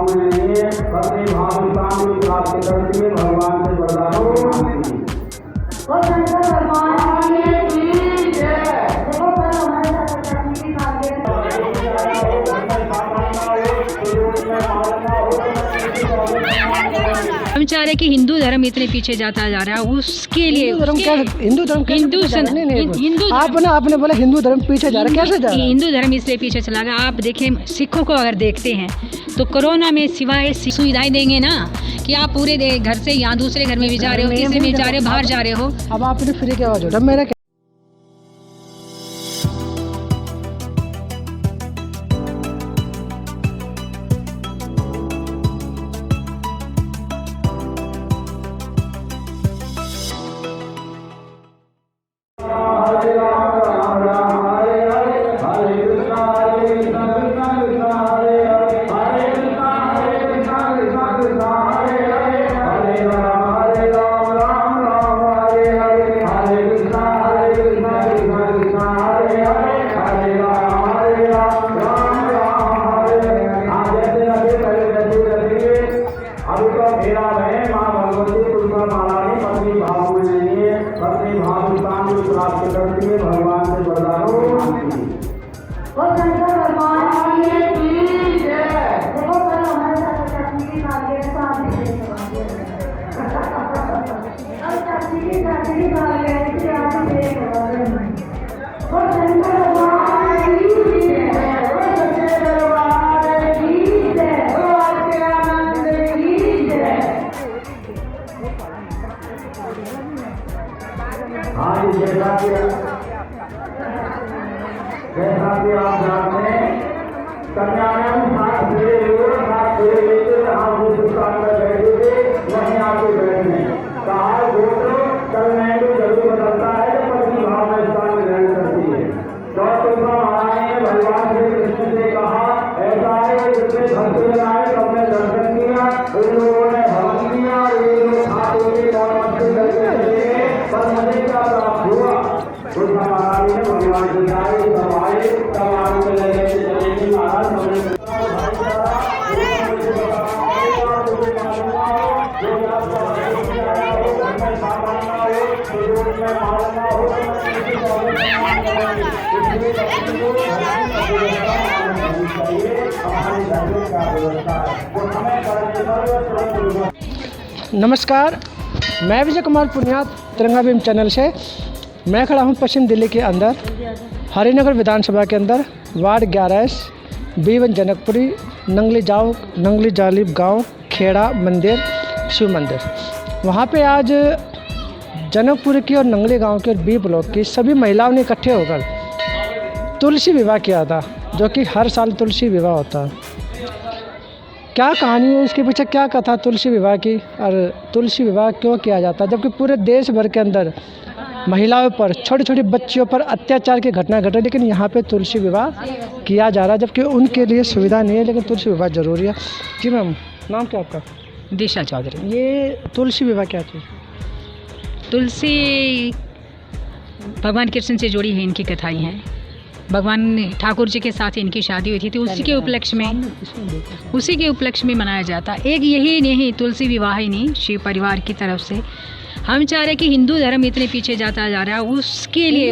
भाव में नहीं है, अपने भाव काम प्राप्त करती है भगवान से वरदान मांगती है। और शंकर भगवान की जय। देखो कल हमारे साथ तकनीकी कार्य हम चाह रहे कि हिंदू धर्म इतने पीछे जाता जा रहा है, उसके लिए आपने बोला हिंदू धर्म पीछे जा रहा है, कैसे जा रहा है? हिंदू धर्म इसलिए पीछे चला गया। आप देखें सिखों को अगर देखते हैं तो कोरोना में सिवाय सुविधाएं देंगे ना कि आप पूरे घर से यहाँ दूसरे घर में भी जा रहे हो, तीसरे में जा रहे हो, बाहर जा रहे हो। अब आपने फ्री की आवाज उठा, मेरा प्राप्त करती है भगवान से वरदान मांगती है। और शंकर भगवान की जय। देखो कल हमारे साथ तकनीकी कार्य तकनीकी कार्य से आप देख रहे हैं। और शंकर भगवान की जय। सच्चे दरबार की जय। आनंद की जय। हाँ जी, जैसा कि आप जानते हैं, कन्या में साथ फेरे लेते हम जिस स्थान पर बैठे थे वहीं आके बैठने कहा गोत्र कल नैडू जरूर बदलता है जब पत्नी भाव में स्थान ग्रहण करती है। गौतम महाराज ने भगवान श्री कृष्ण से कहा ऐसा है कि जिसने भक्त बनाए सबने दर्शन किया, उन लोगों ने हवन किया और ये लोग हाथों के और मस्ती करके चले गए, पर मुझे क्या प्राप्त हुआ? उस महाराज ने भगवान से आए सब आए तब आगे लगे चलेंगे महाराज हमने नमस्कार, मैं विजय कुमार पुनिया तिरंगा भीम चैनल से। मैं खड़ा हूँ पश्चिम दिल्ली के अंदर हरिनगर विधानसभा के अंदर वार्ड 11 B1 जनकपुरी नंगली जालिब गांव खेड़ा मंदिर शिव मंदिर। वहाँ पे आज जनकपुरी की और नंगली गांव के और B ब्लॉक की सभी महिलाओं ने इकट्ठे होकर तुलसी विवाह किया था, जो कि हर साल तुलसी विवाह होता है। क्या कहानी है इसके पीछे, क्या कथा तुलसी विवाह की और तुलसी विवाह क्यों किया जाता है, जबकि पूरे देश भर के अंदर महिलाओं पर छोटी छोटी बच्चियों पर अत्याचार की घटना घट रही, लेकिन यहाँ पे तुलसी विवाह किया जा रहा है, जबकि उनके लिए सुविधा नहीं है, लेकिन तुलसी विवाह ज़रूरी है। जी मैम, नाम क्या आपका? दिशा चौधरी। ये तुलसी विवाह क्या चीज़? तुलसी भगवान कृष्ण से जुड़ी है, इनकी कथाएँ हैं। भगवान ठाकुर जी के साथ इनकी शादी हुई थी, उसी के उपलक्ष्य में मनाया जाता। एक यही नहीं, तुलसी विवाह ही नहीं, शिव परिवार की तरफ से हम चाह रहे कि हिंदू धर्म इतने पीछे जाता जा रहा है, उसके लिए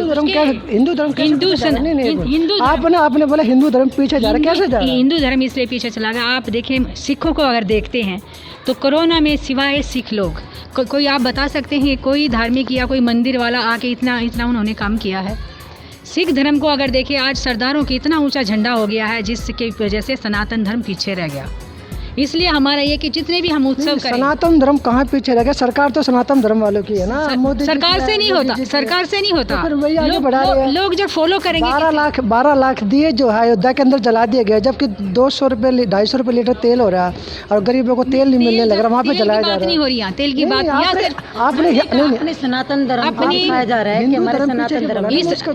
आपने बोला हिंदू धर्म पीछे जा रहा है, कैसे जा रहा है? हिंदू धर्म इसलिए पीछे चला गया। आप देखें सिखों को अगर देखते हैं तो कोरोना में सिवाय सिख लोग कोई आप बता सकते हैं कोई धार्मिक या कोई मंदिर वाला आके इतना उन्होंने काम किया है? सिख धर्म को अगर देखें, आज सरदारों की इतना ऊंचा झंडा हो गया है जिसकी वजह से सनातन धर्म पीछे रह गया। इसलिए हमारा ये कि जितने भी हम उत्सव करें, सनातन धर्म कहाँ पीछे रह गया? सरकार तो सनातन धर्म वालों की है ना। सरकार से नहीं होता, सरकार से नहीं होता। लोग जब फॉलो करेंगे 12 लाख दिए जो है अयोध्या के अंदर जला दिए गए, जबकि 200 रुपये 250 रुपये लीटर तेल हो रहा है और गरीबों को तेल नहीं मिलने लग रहा, वहाँ पे जलाया जा रहा है। नहीं हो रही है तेल की बात। आपने सनातन धर्म दिखाया जा रहा है कि हमारे सनातन धर्म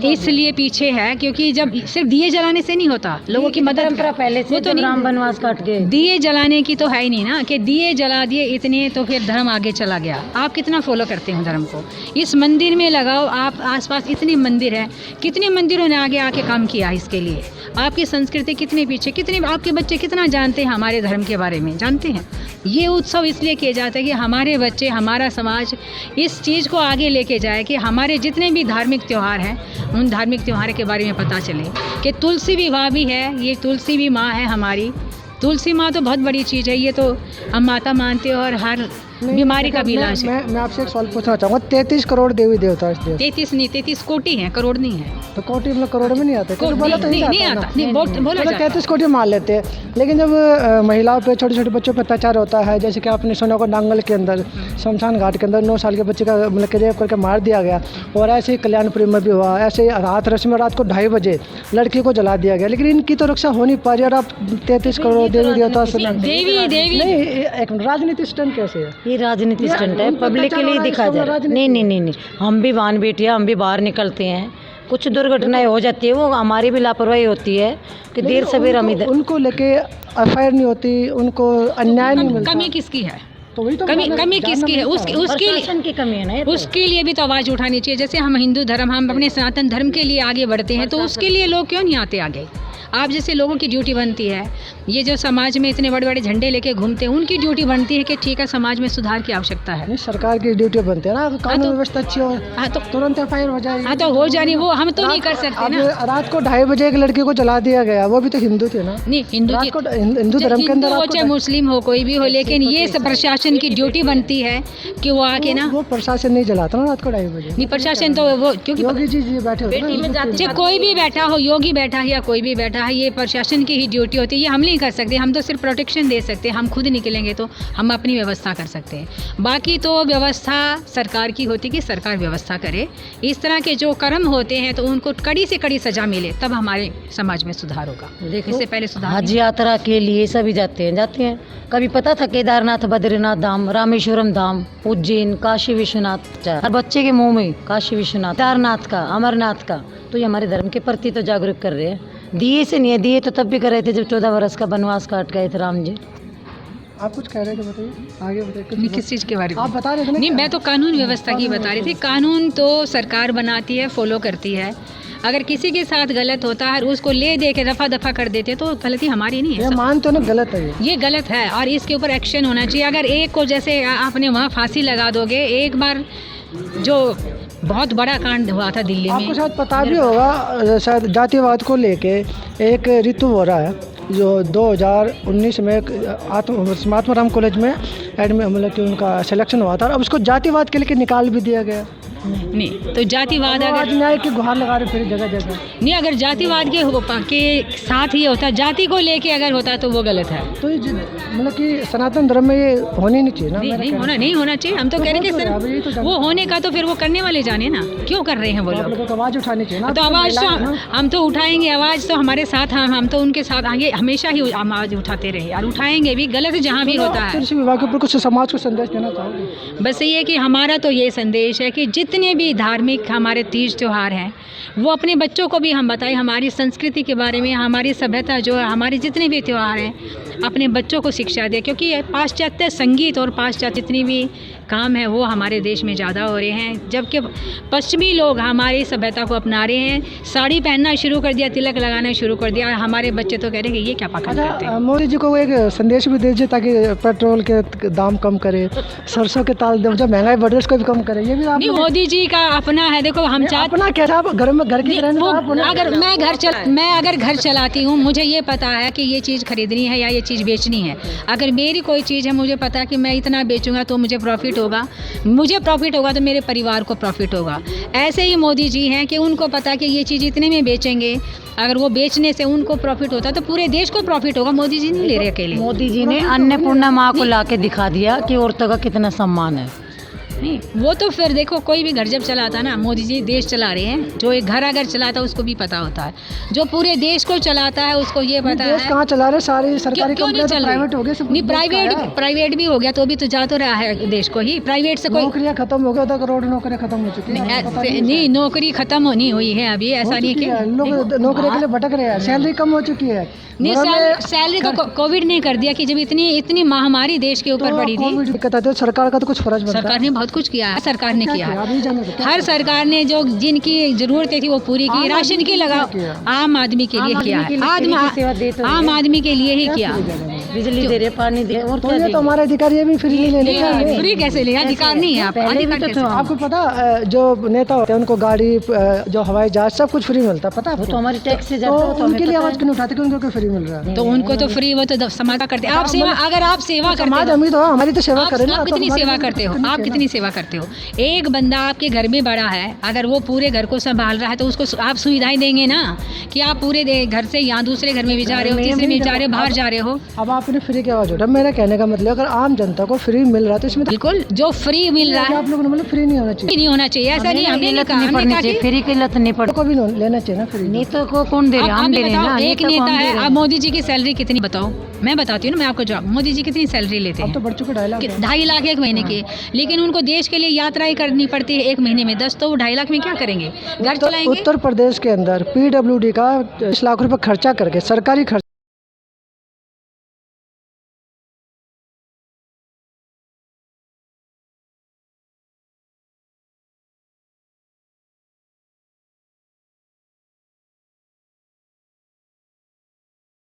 इसलिए पीछे है क्योंकि जब सिर्फ दिए जलाने से नहीं होता, लोगों की मदद पहले से तो राम वनवास काट के दिए जलाने जलाने की तो है ही नहीं ना, कि दिए जला दिए इतने तो फिर धर्म आगे चला गया। आप कितना फॉलो करते हो धर्म को? इस मंदिर में लगाओ, आप आसपास इतने मंदिर हैं, कितने मंदिरों ने आगे आके काम किया इसके लिए। आपकी संस्कृति कितने पीछे, कितने आपके बच्चे कितना जानते हैं हमारे धर्म के बारे में, जानते हैं? ये उत्सव इसलिए किए जाते हैं कि हमारे बच्चे, हमारा समाज इस चीज़ को आगे लेके जाए कि हमारे जितने भी धार्मिक त्यौहार हैं उन धार्मिक त्यौहार के बारे में पता चले कि तुलसी विवाह भी है, ये तुलसी भी माँ है हमारी। तुलसी माँ तो बहुत बड़ी चीज़ है, ये तो हम माता मानते हैं और हर बीमारी का भी इलाज है। मैं आपसे एक सवाल पूछना चाहूँगा। 33 करोड़ देवी देवता इस देश। 33 नहीं, 33 कोटि हैं, करोड़ नहीं है। तो कोटि मतलब करोड़ में नहीं आते? नहीं आता, नहीं बोला जाता। 33 कोटि मान लेते हैं, लेकिन जब महिलाओं पे, छोटे छोटे बच्चों पे अत्याचार होता है, जैसे कि आपने सुना होगा नांगल के अंदर, शमशान घाट के अंदर 9 साल के बच्चे का मतलब कि रेप करके मार दिया गया, और ऐसे ही कल्याणपुरी में भी हुआ, ऐसे रात रस्म में रात को 2:30 बजे लड़की को जला दिया गया। लेकिन इनकी तो रक्षा हो नहीं पा रही और आप 33 करोड़ देवी देवता देवी नहीं, एक राजनीति स्टंट कैसे है? ये राजनीति स्टंट है, पब्लिक के लिए दिखा जा रहा है। नहीं, हम भी बहन बेटियाँ, हम भी बाहर निकलते हैं, कुछ दुर्घटनाएं हो जाती है, वो हमारी भी लापरवाही होती है कि देर सवेर हम इधर। उनको लेके एफआईआर नहीं होती, उनको अन्याय नहीं मिलता। कमी किसकी है? तो वही तो कमी किसकी है? प्रशासन की कमी है ना। उसके लिए भी तो आवाज़ उठानी चाहिए। जैसे हम हिंदू धर्म, हम अपने सनातन धर्म के लिए आगे बढ़ते हैं, तो उसके लिए लोग क्यों नहीं आते आगे? आप जैसे लोगों की ड्यूटी बनती है, ये जो समाज में इतने बड़े बड़े झंडे लेके घूमते हैं, उनकी ड्यूटी बनती है कि ठीक है, समाज में सुधार की आवश्यकता है। नहीं, सरकार की ड्यूटी बनती है ना, कानून व्यवस्था अच्छी हो, तो तुरंत एफआईआर हो जाएगी। हाँ, तो हो जानी, वो हम तो नहीं कर सकते ना। रात को 2:30 बजे एक लड़की को जला दिया गया, वो भी तो हिंदू थे ना। नहीं, हिंदू धर्म के अंदर हो चाहे मुस्लिम हो, कोई भी हो, लेकिन ये सब प्रशासन की ड्यूटी बनती है कि वो आके ना, वो प्रशासन नहीं जलाता ना रात को 2:30 बजे। नहीं, प्रशासन तो वो, क्योंकि योगी जी बैठे होते हैं, चाहे कोई भी बैठा हो, योगी बैठा है या कोई भी बैठा है, ये प्रशासन की ही ड्यूटी होती है। ये हम नहीं कर सकते, हम तो सिर्फ प्रोटेक्शन दे सकते हैं। हम खुद निकलेंगे तो हम अपनी व्यवस्था कर सकते हैं। बाकी तो व्यवस्था सरकार की होती है कि सरकार व्यवस्था करे। इस तरह के जो कर्म होते हैं तो उनको कड़ी से कड़ी सजा मिले, तब हमारे समाज में सुधार होगा। इससे पहले सुधार हज यात्रा के लिए सभी जाते हैं। कभी पता था केदारनाथ, बद्रीनाथ धाम, रामेश्वरम धाम, उज्जैन, काशी विश्वनाथ, हर बच्चे के मुंह में काशी विश्वनाथ, केदारनाथ का, अमरनाथ का। तो ये हमारे धर्म के प्रति तो जागरूक कर रहे हैं। दिए से नहीं है, दिए तो तब भी कर रहे थे जब 14 वर्ष का वनवास काट गए थे राम जी। आप कुछ कह रहे थे, बताइए, आगे बताइए। किस चीज़ के बारे में आप बता रहे थे? नहीं, मैं तो कानून व्यवस्था की बता रही थी। कानून तो सरकार बनाती है, फॉलो करती है। अगर किसी के साथ गलत होता है, उसको ले दे के रफा दफा कर देते तो गलती हमारी नहीं है। मानते हो ना, गलत है ये गलत है और इसके ऊपर एक्शन होना चाहिए। अगर एक को, जैसे आपने वहाँ फांसी लगा दोगे, एक बार जो बहुत बड़ा कांड हुआ था दिल्ली में, आपको शायद पता भी होगा, शायद जातिवाद को लेके एक ऋतु हो रहा है जो 2019 में महात्मा राम कॉलेज में मतलब कि उनका सिलेक्शन हुआ था, और अब उसको जातिवाद के लेके निकाल भी दिया गया। नहीं, तो जातिवाद अगर न्याय की गुहार लगा रहे फिर जगह जगह। नहीं, अगर जातिवाद के साथ ही होता, जाति को लेके अगर होता तो वो गलत है। तो मतलब कि सनातन धर्म में ये होने नहीं चाहिए ना। नहीं होना चाहिए। हम तो कह रहे हैं कि वो होने का तो फिर वो करने वाले जाने ना, क्यों कर रहे हैं वो लोग। आवाज़ उठानी चाहिए ना। तो आवाज़ तो हम तो उठाएंगे, आवाज़ तो हमारे साथ, हम तो उनके साथ आगे हमेशा ही आवाज़ उठाते रहे और उठाएंगे भी, गलत जहाँ भी होता है। कृषि विभाग के ऊपर कुछ समाज को संदेश देना चाहोगे? बस ये कि हमारा तो ये संदेश है कि जितने भी धार्मिक हमारे तीज त्यौहार हैं, वो अपने बच्चों को भी हम बताएं, हमारी संस्कृति के बारे में, हमारी सभ्यता जो है, हमारे जितने भी त्यौहार हैं, अपने बच्चों को शिक्षा दें। क्योंकि पाश्चात्य संगीत और पाश्चात्य जितनी भी काम है वो हमारे देश में ज़्यादा हो रहे हैं, जबकि पश्चिमी लोग हमारी सभ्यता को अपना रहे हैं। साड़ी पहनना शुरू कर दिया, तिलक लगाना शुरू कर दिया, हमारे बच्चे तो कह रहे हैं कि ये क्या पाखंड करते हैं। मोदी जी को एक संदेश भी दीजिए ताकि पेट्रोल के दाम कम करे, सरसों के तेल जब महंगाई बढ़ रही है उसको भी कम करे। ये भी नहीं, मोदी जी का अपना है। देखो, हम चाहते अपना क्या, आप घर में घर की अगर मैं अगर घर चलाती हूँ, मुझे ये पता है कि ये चीज़ खरीदनी है या ये चीज़ बेचनी है। अगर मेरी कोई चीज़ है, मुझे पता है कि मैं इतना बेचूंगा तो मुझे प्रॉफिट होगा तो मेरे परिवार को प्रॉफिट होगा। ऐसे ही मोदी जी हैं कि उनको पता है कि ये चीज़ इतने में बेचेंगे, अगर वो बेचने से उनको प्रॉफिट होता तो पूरे देश को प्रॉफिट होगा। मोदी जी नहीं ले रहे अकेले। मोदी जी ने अन्नपूर्णा माँ को ला के दिखा दिया कि औरतों का कितना सम्मान है। नहीं, वो तो फिर देखो कोई भी घर जब चलाता ना, मोदी जी देश चला रहे हैं, जो एक घर अगर चलाता है उसको भी पता होता है, जो पूरे देश को चलाता है उसको ये पता देश है। कहाँ चला रहे, सारी सरकारी क्यों नहीं कंपनियां तो चल रही? प्राइवेट हो गए, सब नहीं, देश का है। प्राइवेट भी हो गया तो भी तो जा तो रहा है देश को ही, प्राइवेट से कोई नौकरियां खत्म हो गया, 2 करोड़ नौकरियां खत्म हो चुकी हैं, आपको पता नहीं, नौकरी खत्म नहीं हुई है अभी, ऐसा नहीं कि लोग नौकरी के लिए भटक रहे हैं, सैलरी कम हो चुकी है। नहीं, सैलरी तो कोविड ने कर दिया कि जब इतनी महामारी देश के ऊपर पड़ी थी। दिक्कत आती है, सरकार का तो कुछ फर्ज बनता है। सरकार ने बहुत कुछ किया है, सरकार ने किया है। अभी जाने दो, क्या हर सरकार ने जो जिनकी जरूरतें थी वो पूरी की, राशन की लगा आम आदमी के लिए किया है, आम आदमी के लिए ही किया। बिजली दे रहे, पानी दे रहे, और तो क्या ये देंगे? तो हमारे अधिकारी ये भी फ्री नहीं लेने का। फ्री कैसे ले, अधिकार नहीं है, पहले भी अधिकार तो कैसे? था। आपको पता जो नेता होते हैं उनको गाड़ी, जो हवाई जहाज सब कुछ फ्री मिलता है, पता है वो आपको? तो हमारी टैक्स से तो जाता है, तो हमें उनके लिए पता आवाज है। क्यों नहीं उठाते कि उनको क्यों फ्री मिल रहा है? तो उनको तो फ्री, वो तो समाज का करते हैं। आप सेवा, अगर आप सेवा समाज करते हो, अमीर हो, हमारी तो सेवा करें ना। आप तो कितनी हमारी सेवा तो करते हो, करनी आप चाहिए कितनी ना। सेवा करते हो? एक बंदा आपके घर में बड़ा है, अगर वो पूरे घर को संभाल रहा है तो उसको आप सुविधाएं देंगे ना, कि आप पूरे घर से यहाँ दूसरे घर में भी जा रहे हो, तीसरे में जा रहे हो, बाहर जा रहे हो। अब आपने फ्री की आवाज उठा, मेरा कहने का मतलब अगर आम जनता को फ्री मिल रहा है तो इसमें तो बिल्कुल, जो फ्री मिल रहा है आप लोगों ने मतलब फ्री नहीं होना चाहिए, नहीं होना चाहिए, ऐसा नहीं, हमने लत कहा, नहीं हमने पड़नी कहा चाहिए, कि फ्री की लत नहीं पड़। को भी लेना चाहिए ना फ्री। नेता को कौन दे रहे हैं? आप हम दे भी रहे हैं बताओ, ना, एक नेता को हम नेता दे है, रहे अब हैं। मोदी जी की सैलरी कितनी बताओ? मैं बताती हूँ ना, मैं आपको जवाब, मोदी जी कितनी सैलरी लेते अब तो हैं? बढ़ चुके 2.5 लाख। 2.5 लाख एक महीने के, लेकिन उनको देश के लिए यात्राएं करनी पड़ती है एक महीने में 10, तो वो 2.5 लाख में क्या करेंगे? घर चलाएंगे? उत्तर प्रदेश के अंदर PWD का 30 लाख रुपए खर्चा करके सरकारी खर्च